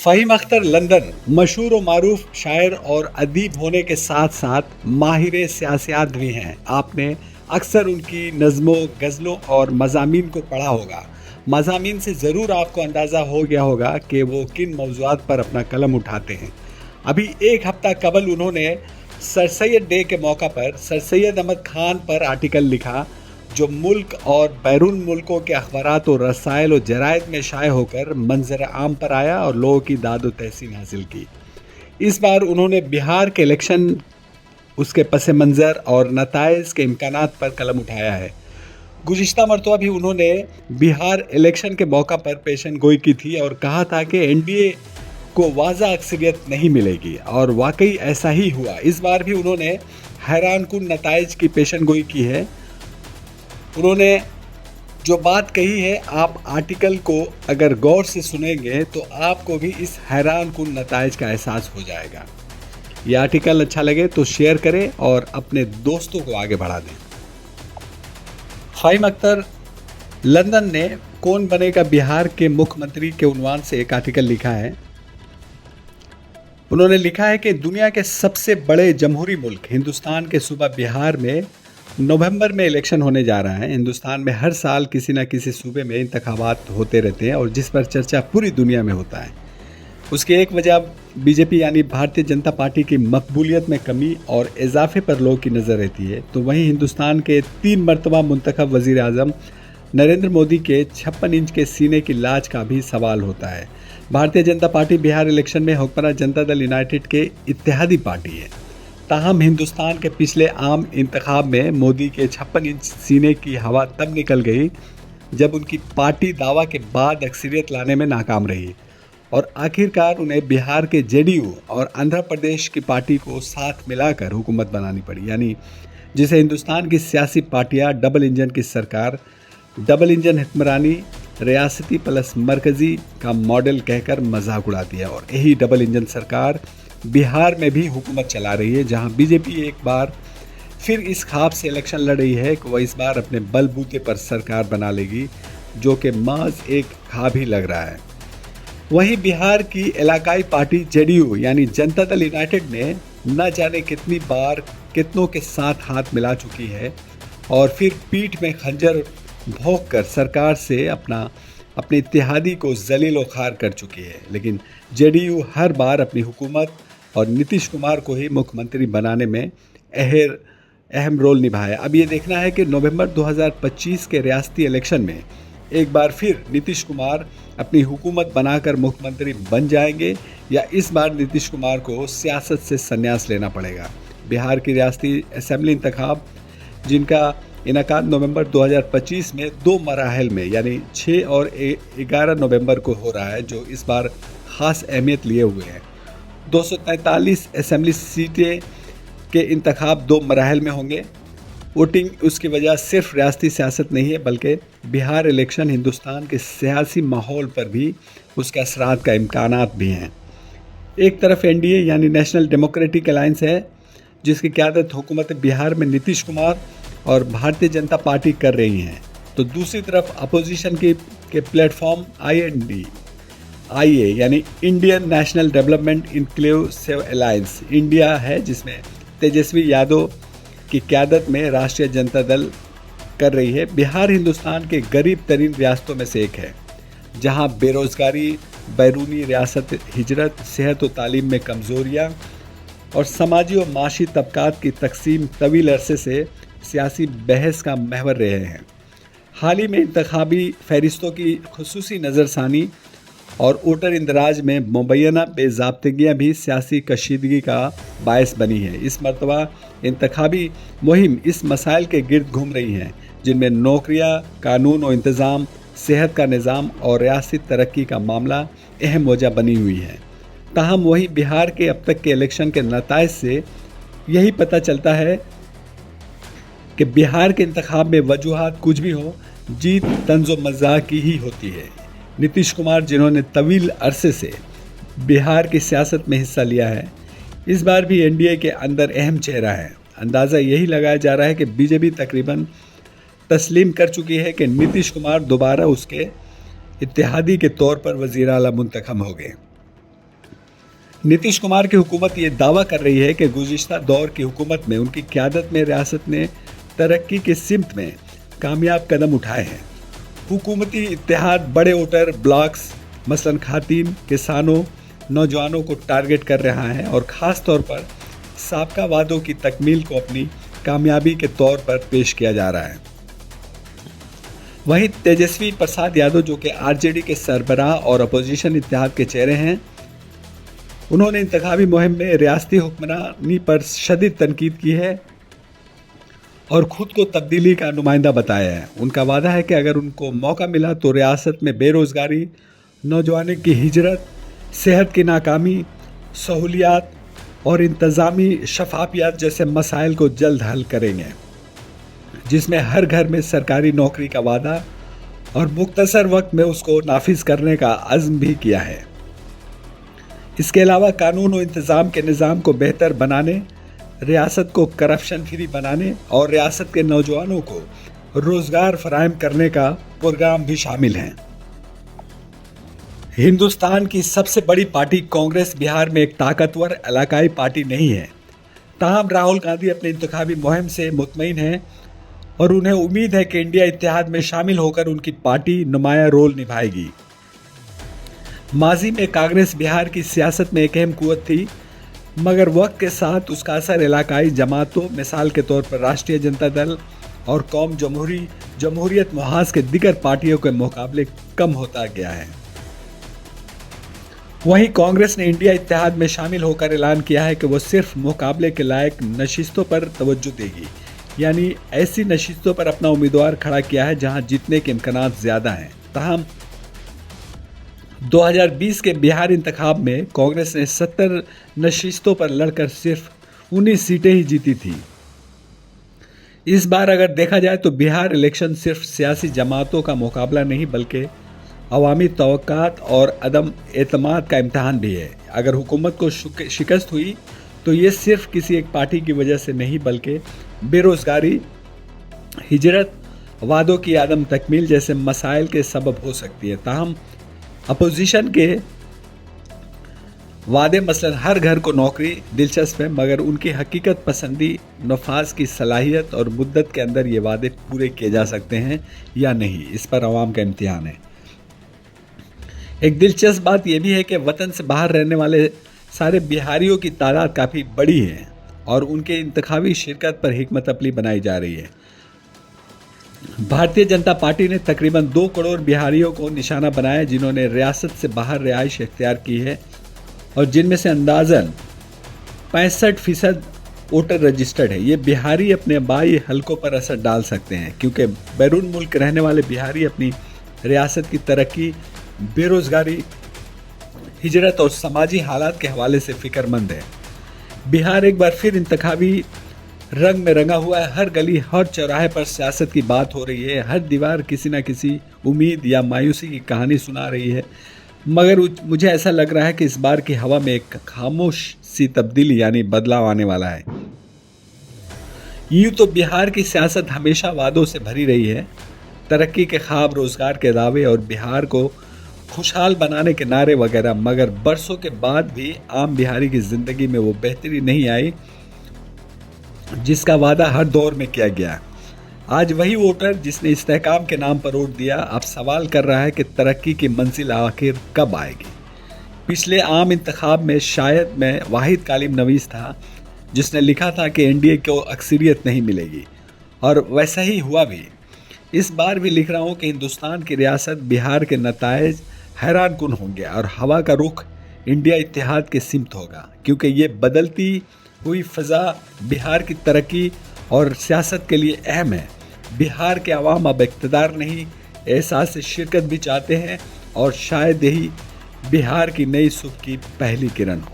Faheem Akhtar London मशहूर व मारूफ शायर और अदीब होने के साथ साथ माहिर सियासत भी हैं। आपने अक्सर उनकी नज़मों, गज़लों और मज़ामीन को पढ़ा होगा। मज़ामीन से ज़रूर आपको अंदाज़ा हो गया होगा कि वो किन मौज़ूआत पर अपना कलम उठाते हैं। अभी एक हफ्ता कबल उन्होंने सर सैयद डे के मौका पर सर सैयद अहमद खान पर आर्टिकल लिखा, जो मुल्क और बैरून मुल्कों के अखबारात और रसायल और जरायद में शाये होकर मंजर आम पर आया और लोगों की दाद व तहसीन हासिल की। इस बार उन्होंने बिहार के इलेक्शन, उसके पस मंज़र और नताइज के इम्कानात पर कलम उठाया है। गुज़िश्ता मरतबा भी उन्होंने बिहार इलेक्शन के मौका पर पेशन गोई की थी और कहा था कि एनडीए को वाज़ा अक्सरियत नहीं मिलेगी, और वाकई ऐसा ही हुआ। इस बार भी उन्होंने हैरान कुन नताइज की पेशन गोई की है। उन्होंने जो बात कही है, आप आर्टिकल को अगर गौर से सुनेंगे तो आपको भी इस हैरान कुन नताइज का एहसास हो जाएगा। ये आर्टिकल अच्छा लगे तो शेयर करें और अपने दोस्तों को आगे बढ़ा दें। फ़हीम अख्तर लंदन ने कौन बनेगा बिहार के मुख्यमंत्री के उन्वान से एक आर्टिकल लिखा है। उन्होंने लिखा है कि दुनिया के सबसे बड़े जमहूरी मुल्क हिंदुस्तान के सूबा बिहार में नवंबर में इलेक्शन होने जा रहा है। हिंदुस्तान में हर साल किसी न किसी सूबे में इंतखाबात होते रहते हैं और जिस पर चर्चा पूरी दुनिया में होता है। उसकी एक वजह बीजेपी यानी भारतीय जनता पार्टी की मकबूलियत में कमी और इजाफे पर लोगों की नज़र रहती है। तो वहीं हिंदुस्तान के 3 मरतबा मुंतखब वज़ीर आज़म नरेंद्र मोदी के 56 इंच के सीने की लाज का भी सवाल होता है। भारतीय जनता पार्टी बिहार इलेक्शन में हुक्मरान जनता दल यूनाइटेड के इत्तेहादी पार्टी है। ताहम हिंदुस्तान के पिछले आम इंतखाब में मोदी के 56 इंच सीने की हवा तब निकल गई जब उनकी पार्टी दावा के बाद अक्सरियत लाने में नाकाम रही और आखिरकार उन्हें बिहार के जेडीयू और आंध्र प्रदेश की पार्टी को साथ मिलाकर हुकूमत बनानी पड़ी, यानी जिसे हिंदुस्तान की सियासी पार्टियां डबल इंजन की सरकार, डबल इंजन हुक्मरानी, रियासती प्लस मरकज़ी का मॉडल कहकर मजाक उड़ाती है। और यही डबल इंजन सरकार बिहार में भी हुकूमत चला रही है, जहां बीजेपी एक बार फिर इस ख्वाब से इलेक्शन लड़ रही है कि वह इस बार अपने बलबूते पर सरकार बना लेगी, जो कि माज एक ख्वाब ही लग रहा है। वहीं बिहार की इलाकाई पार्टी जेडीयू यानी जनता दल यूनाइटेड ने न जाने कितनी बार कितनों के साथ हाथ मिला चुकी है और फिर पीठ में खंजर भोंक कर सरकार से अपने इत्तेहादी को जलील व खार कर चुकी है। लेकिन जेडीयू हर बार अपनी हुकूमत और नीतीश कुमार को ही मुख्यमंत्री बनाने में अहम रोल निभाया। अब ये देखना है कि नवंबर 2025 के रियासती इलेक्शन में एक बार फिर नीतीश कुमार अपनी हुकूमत बनाकर मुख्यमंत्री बन जाएंगे या इस बार नीतीश कुमार को सियासत से संन्यास लेना पड़ेगा। बिहार की रियासती असेंबली इंतखाब, जिनका इनकाद नवंबर 2025 में 2 मराहल में यानी 6 और 11 नवंबर को हो रहा है, जो इस बार ख़ास अहमियत लिए हुए हैं। 243 असेंबली सीटें के इंतखाब 2 मराहल में होंगे। वोटिंग उसकी वजह सिर्फ रियासती सियासत नहीं है, बल्कि बिहार इलेक्शन हिंदुस्तान के सियासी माहौल पर भी उसके असरात का इम्कानात भी हैं। एक तरफ एनडीए यानी नेशनल डेमोक्रेटिक अलायंस है, जिसकी क़यादत हुकूमत बिहार में नीतीश कुमार और भारतीय जनता पार्टी कर रही हैं, तो दूसरी तरफ अपोजिशन के प्लेटफॉर्म आईए यानी Indian national development inclusive alliance India है, जिसमें तेजस्वी यादव की क़यादत में राष्ट्रीय जनता दल कर रही है। बिहार हिंदुस्तान के गरीब तरीन रियासतों में से एक है, जहां बेरोज़गारी, बैरूनी रियासत हिजरत, सेहत व तालीम में कमज़ोरियाँ और समाजी और माशी तबकात की तकसीम तवील अरसे से सियासी बहस का महवर रहे हैं। हाल ही में इंतखाबी फहरिस्तों की खुसूसी नज़रसानी और वोटर इंदराज में मुबैना बेज़ाब्तगियाँ भी सियासी कशीदगी का बायस बनी है। इस मरतबा इंतखाबी मुहिम इस मसाइल के गिर्द घूम रही हैं, जिनमें नौकरियाँ, कानून और इंतज़ाम, सेहत का निज़ाम और रियासती तरक्की का मामला अहम वजह बनी हुई है। ताहम वही बिहार के अब तक के इलेक्शन के नताइज से यही पता चलता है कि बिहार के इंतखाब में वजूहात कुछ भी हो, जीत तंज़ो मज़ाक की ही होती है। नीतीश कुमार, जिन्होंने तवील अरसे से बिहार की सियासत में हिस्सा लिया है, इस बार भी एनडीए के अंदर अहम चेहरा है। अंदाज़ा यही लगाया जा रहा है कि बीजेपी तकरीबन तस्लीम कर चुकी है कि नीतीश कुमार दोबारा उसके इत्तेहादी के तौर पर वज़ीर आला मुंतखब हो गए। नीतीश कुमार की हुकूमत ये दावा कर रही है कि गुज़िश्ता दौर की हुकूमत में उनकी क़यादत में रियासत ने तरक्की की सिमत में कामयाब कदम उठाए हैं। हुकूमती इत्तेहाद बड़े वोटर ब्लॉक्स मसलन खातीन, किसानों, नौजवानों को टारगेट कर रहा है और ख़ास तौर पर साबका वादों की तकमील को अपनी कामयाबी के तौर पर पेश किया जा रहा है। वहीं तेजस्वी प्रसाद यादव, जो कि आरजेडी के सरबराह और अपोजिशन इत्तेहाद के चेहरे हैं, उन्होंने इंतखाबी मुहिम में रियासती हुक्मरानी पर शदीद तनकीद की है और खुद को तब्दीली का नुमाइंदा बताया है। उनका वादा है कि अगर उनको मौका मिला तो रियासत में बेरोज़गारी, नौजवानों की हिजरत, सेहत की नाकामी, सहूलियात और इंतज़ामी शफाफियत जैसे मसाइल को जल्द हल करेंगे, जिसमें हर घर में सरकारी नौकरी का वादा और मुख्तसर वक्त में उसको नाफिज करने का अज़्म भी किया है। इसके अलावा कानून और इंतज़ाम के निज़ाम को बेहतर बनाने, रियासत को करप्शन फ्री बनाने और रियासत के नौजवानों को रोज़गार फराहम करने का प्रोग्राम भी शामिल हैं। हिंदुस्तान की सबसे बड़ी पार्टी कांग्रेस बिहार में एक ताकतवर इलाकाई पार्टी नहीं है। ताहम राहुल गांधी अपने इंतखाबी मुहिम से मुतमईन हैं और उन्हें उम्मीद है कि इंडिया इत्तेहाद में शामिल होकर उनकी पार्टी नुमाया रोल निभाएगी। माजी में कांग्रेस बिहार की सियासत में एक अहम कुव्वत थी, मगर वक्त के साथ उसका असर इलाकाई जमातों, मिसाल के तौर पर राष्ट्रीय जनता दल और कौम जमहूरियत मुहाज के दीगर पार्टियों के मुकाबले कम होता गया है। वहीं कांग्रेस ने इंडिया इत्तेहाद में शामिल होकर ऐलान किया है कि वो सिर्फ मुकाबले के लायक नशिस्तों पर तवज्जो देगी, यानी ऐसी नशिस्तों पर अपना उम्मीदवार खड़ा किया है जहां जीतने के इम्कानात ज़्यादा हैं। ताहम 2020 के बिहार इंतखाब में कांग्रेस ने 70 नशिस्तों पर लड़कर सिर्फ 19 सीटें ही जीती थी। इस बार अगर देखा जाए तो बिहार इलेक्शन सिर्फ सियासी जमातों का मुकाबला नहीं बल्कि अवामी तवक्कात और अदम एतमाद का इम्तहान भी है। अगर हुकूमत को शिकस्त हुई तो ये सिर्फ किसी एक पार्टी की वजह से नहीं बल्कि बेरोज़गारी, हिजरत, वादों की आदम तकमील जैसे मसाइल के सबब हो सकती है। ताहम अपोजिशन के वादे मसलन हर घर को नौकरी दिलचस्प है, मगर उनकी हकीकत पसंदी, नफाज की सलाहियत और मुद्दत के अंदर ये वादे पूरे किए जा सकते हैं या नहीं, इस पर अवाम का इम्तिहान है। एक दिलचस्प बात यह भी है कि वतन से बाहर रहने वाले सारे बिहारियों की तादाद काफ़ी बड़ी है और उनके इंतखाबी शिरकत पर हिकमत अमली बनाई जा रही है। भारतीय जनता पार्टी ने तकरीबन 2 करोड़ बिहारियों को निशाना बनाया जिन्होंने रियासत से बाहर रिहाइश इख्तियार की है और जिनमें से अंदाज़न 65% वोटर रजिस्टर्ड है। ये बिहारी अपने आबाई हलकों पर असर डाल सकते हैं क्योंकि बैरून मुल्क रहने वाले बिहारी अपनी रियासत की तरक्की, बेरोज़गारी, हिजरत और समाजी हालात के हवाले से फ़िक्रमंद है। बिहार एक बार फिर इंतखाबी रंग में रंगा हुआ है। हर गली, हर चौराहे पर सियासत की बात हो रही है। हर दीवार किसी न किसी उम्मीद या मायूसी की कहानी सुना रही है, मगर मुझे ऐसा लग रहा है कि इस बार की हवा में एक खामोश सी तब्दीली यानी बदलाव आने वाला है। यूँ तो बिहार की सियासत हमेशा वादों से भरी रही है, तरक्की के ख्वाब, रोज़गार के दावे और बिहार को खुशहाल बनाने के नारे वगैरह, मगर बरसों के बाद भी आम बिहारी की ज़िंदगी में वो बेहतरी नहीं आई जिसका वादा हर दौर में किया गया। आज वही वोटर जिसने इस्तेहकाम के नाम पर वोट दिया अब सवाल कर रहा है कि तरक्की की मंजिल आखिर कब आएगी। पिछले आम इंतखाब में शायद मैं वाहिद कालिम नवीस था जिसने लिखा था कि एनडीए को अक्सरियत नहीं मिलेगी, और वैसा ही हुआ भी। इस बार भी लिख रहा हूँ कि हिंदुस्तान की रियासत बिहार के नताइज हैरान कुन होंगे और हवा का रुख इंडिया इत्तेहाद के सिमत होगा, क्योंकि ये बदलती हुई फ़ज़ा बिहार की तरक्की और सियासत के लिए अहम है। बिहार के अवाम अब इक़्तिदार नहीं, एहसास से शिरकत भी चाहते हैं और शायद यही बिहार की नई सुबह की पहली किरण हो।